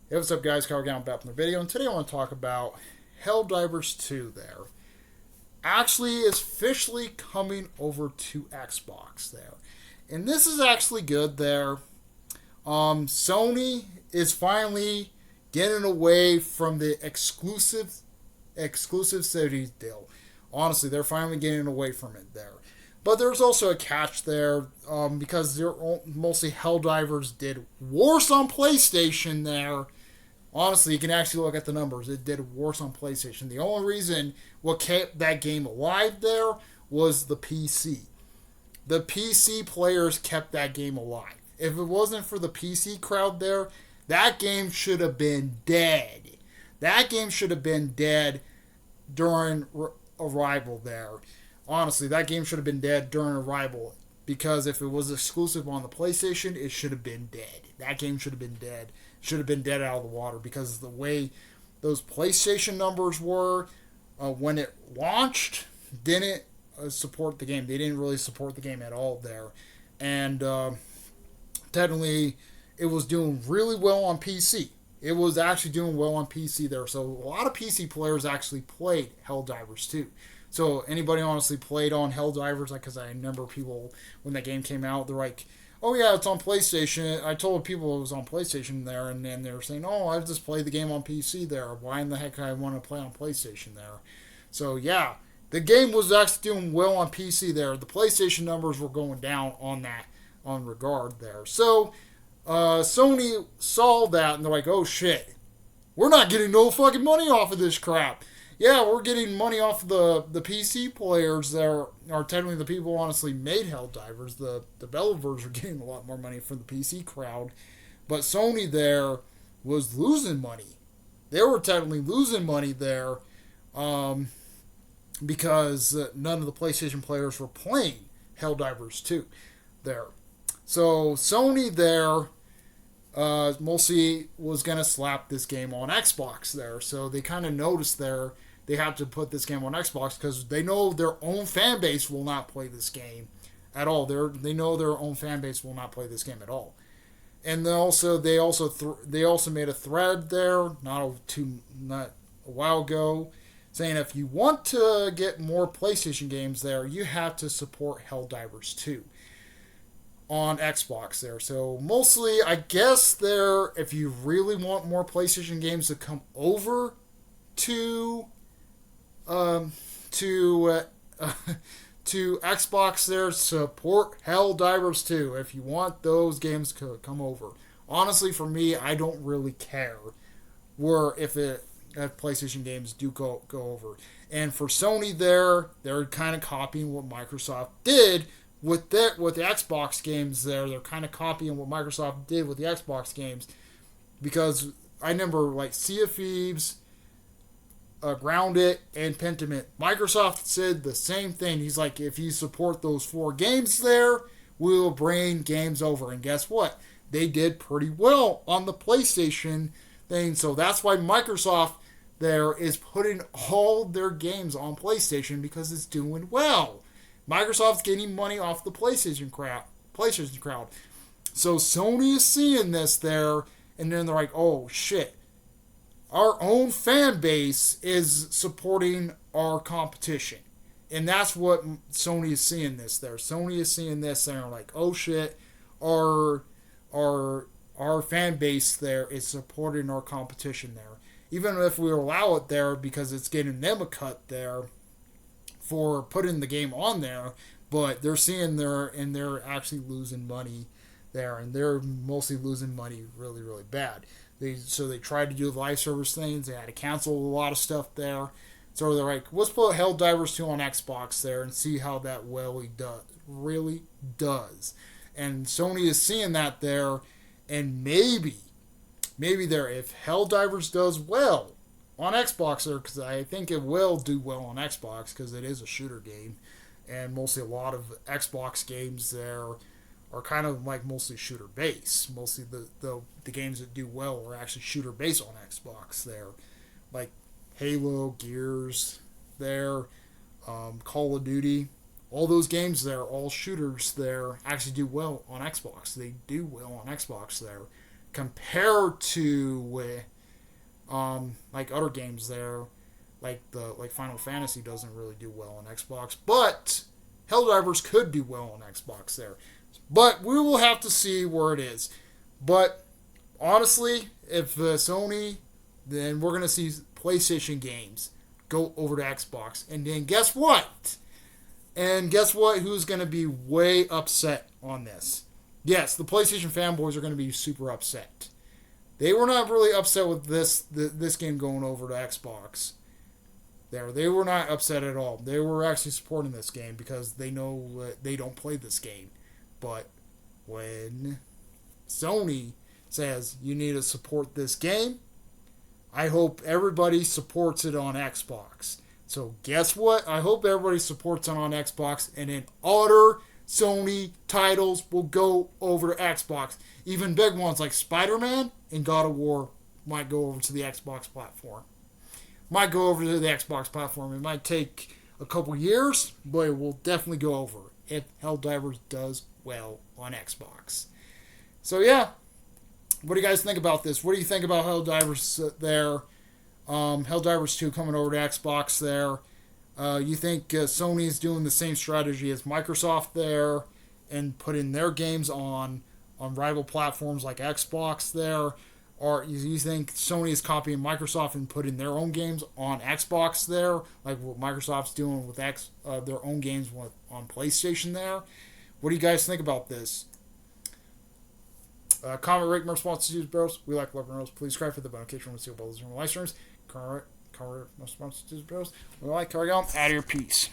Hey, what's up, guys? Kyle again, back from the video, and today I want to talk about Helldivers 2 there. Actually, is officially coming over to Xbox there. And this is actually good there. Sony is finally getting away from the exclusive cities deal. Honestly, they're finally getting away from it there. But there's also a catch there because they're mostly Helldivers did worse on PlayStation there. Honestly, you can actually look at the numbers. It did worse on PlayStation. The only reason what kept that game alive there was the PC. The PC players kept that game alive. If it wasn't for the PC crowd there, that game should have been dead. That game should have been dead during Arrival there. Honestly, that game should have been dead during Arrival because if it was exclusive on the PlayStation, it should have been dead. That game should have been dead. Should have been dead out of the water because of the way those PlayStation numbers were when it launched didn't support the game. They didn't really support the game at all there. And technically, it was doing really well on PC. It was actually doing well on PC there. So a lot of PC players actually played Helldivers 2. So anybody honestly played on Helldivers? Because I remember people, when that game came out, they're like, oh yeah, it's on PlayStation. I told people it was on PlayStation there, and then they were saying, oh, I just played the game on PC there. Why in the heck I want to play on PlayStation there? So yeah, the game was actually doing well on PC there. The PlayStation numbers were going down on regard there. So Sony saw that, and they're like, oh shit, we're not getting no fucking money off of this crap. Yeah, we're getting money off the PC players there, or technically the people who honestly made Helldivers. The developers are getting a lot more money from the PC crowd. But Sony there was losing money. They were technically losing money there because none of the PlayStation players were playing Helldivers 2 there. So Sony there mostly was going to slap this game on Xbox there. So they kind of noticed there they have to put this game on Xbox because they know their own fan base will not play this game at all. They know their own fan base will not play this game at all. And they also made a thread there not a while ago saying if you want to get more PlayStation games there, you have to support Helldivers 2 on Xbox there. So mostly, I guess there, if you really want more PlayStation games to come over to to Xbox there, support Helldivers 2 if you want those games to come over. Honestly, for me, I don't really care if PlayStation games do go over. And for Sony there, they're kind of copying what Microsoft did with the Xbox games there. They're kind of copying what Microsoft did with the Xbox games because I remember like Sea of Thieves, Grounded, and Pentiment. Microsoft said the same thing. He's like, if you support those 4 games there, we'll bring games over. And guess what? They did pretty well on the PlayStation thing. So that's why Microsoft there is putting all their games on PlayStation because it's doing well. Microsoft's getting money off the PlayStation crowd. So Sony is seeing this there, and then they're like, oh shit. Our own fan base is supporting our competition. And that's what Sony is seeing this there. Sony is seeing this and they're like, oh shit, our fan base there is supporting our competition there. Even if we allow it there because it's getting them a cut there for putting the game on there, but they're seeing there and they're actually losing money there, and they're mostly losing money really, really bad. So they tried to do live service things. They had to cancel a lot of stuff there. So they're like, let's put Helldivers 2 on Xbox there and see how that really does. And Sony is seeing that there, and maybe there, if Helldivers does well on Xbox there, because I think it will do well on Xbox because it is a shooter game, and mostly a lot of Xbox games there are kind of like mostly shooter base. Mostly the games that do well are actually shooter base on Xbox there, like Halo, Gears there, Call of Duty. All those games there, all shooters there, actually do well on Xbox. They do well on Xbox there. compared to like other games there, like Final Fantasy doesn't really do well on Xbox, but Helldivers could do well on Xbox there. But we will have to see where it is. But honestly, if Sony, then we're going to see PlayStation games go over to Xbox. And then guess what? And guess what? Who's going to be way upset on this? Yes, the PlayStation fanboys are going to be super upset. They were not really upset with this game going over to Xbox. They were not upset at all. They were actually supporting this game because they know they don't play this game. But when Sony says you need to support this game, I hope everybody supports it on Xbox. So guess what? I hope everybody supports it on Xbox, and then other Sony titles will go over to Xbox. Even big ones like Spider-Man and God of War might go over to the Xbox platform. Might go over to the Xbox platform. It might take a couple years, but it will definitely go over if Helldivers does well on Xbox. So yeah, what do you guys think about this? What do you think about Helldivers there? Helldivers 2 coming over to Xbox there. You think Sony is doing the same strategy as Microsoft there and putting their games on rival platforms like Xbox there? Or you think Sony is copying Microsoft and putting their own games on Xbox there, like what Microsoft's doing with their own games on PlayStation there? What do you guys think about this? Comment, rate, my response to bros. We like loving bros. Please subscribe for the notification when we see about those live streams. Comment, my response to bros. We like carry on. Out of your piece.